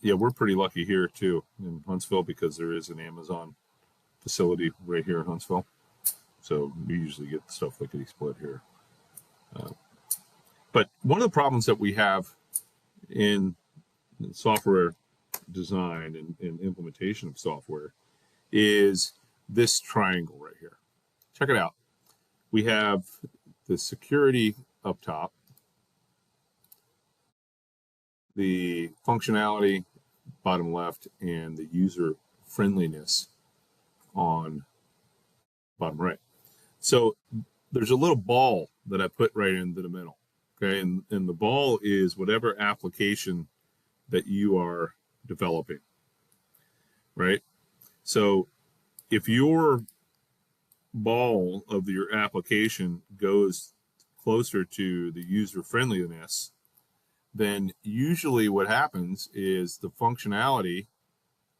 yeah, we're pretty lucky here too in Huntsville because there is an Amazon facility right here in Huntsville. So we usually get stuff lickety split here. But one of the problems that we have in software design and implementation of software is this triangle right here. Check it out. We have the security up top, the functionality bottom left, and the user friendliness on bottom right. So there's a little ball that I put right into the middle. Okay, and the ball is whatever application that you are developing, right? So if your ball of your application goes closer to the user friendliness, then usually what happens is the functionality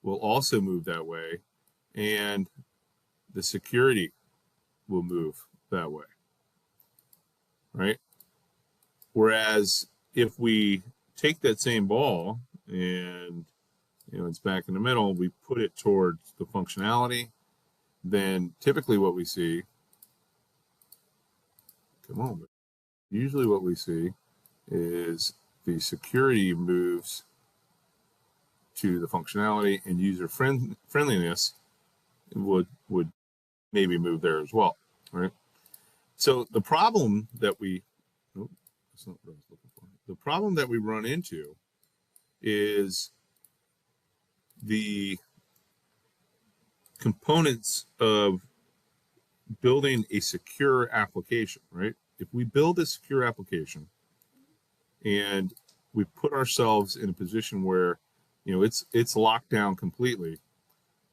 will also move that way, and the security will move that way, right? Whereas if we take that same ball and it's back in the middle, we put it towards the functionality, then typically what we see, usually what we see is the security moves to the functionality, and user friendliness would maybe move there as well, right? So the problem that we that's not what I was looking for. The problem that we run into is the components of building a secure application, right? If we build a secure application and we put ourselves in a position where it's locked down completely,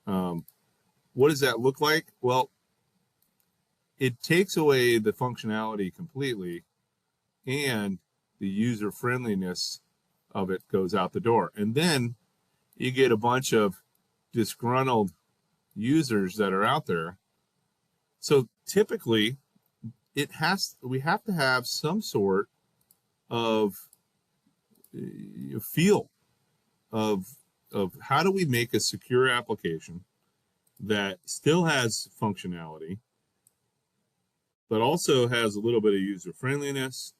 what does that look like? Well, it takes away the functionality completely, and the user friendliness of it goes out the door. And then you get a bunch of disgruntled users that are out there. So typically we have to have some sort of feel of how do we make a secure application that still has functionality, but also has a little bit of user friendliness.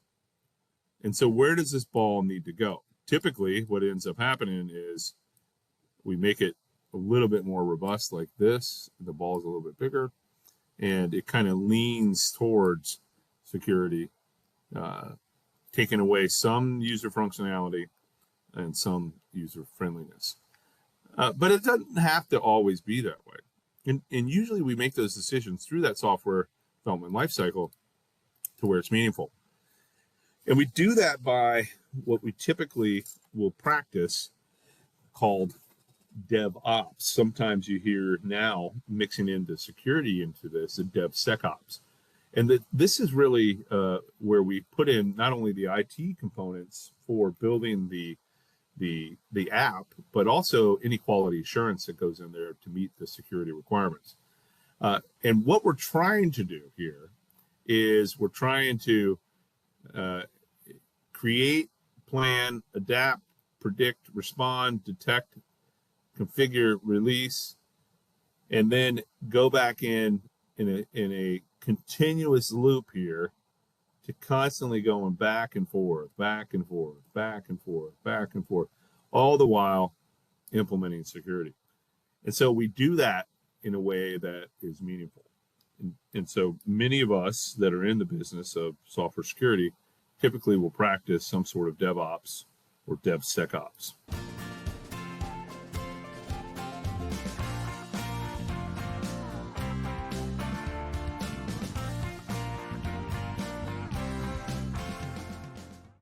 And so where does this ball need to go? Typically, what ends up happening is we make it a little bit more robust like this. The ball is a little bit bigger, and it kind of leans towards security, taking away some user functionality and some user friendliness. But it doesn't have to always be that way. And usually we make those decisions through that software development lifecycle to where it's meaningful. And we do that by what we typically will practice called DevOps. Sometimes you hear now mixing into security into this, the DevSecOps. And this is really where we put in not only the IT components for building the app, but also any quality assurance that goes in there to meet the security requirements. And what we're trying to do here is we're trying to create, plan, adapt, predict, respond, detect, configure, release, and then go back in a continuous loop here to constantly going back and forth, back and forth, back and forth, back and forth, all the while implementing security. And so we do that in a way that is meaningful. And so many of us that are in the business of software security typically will practice some sort of DevOps or DevSecOps.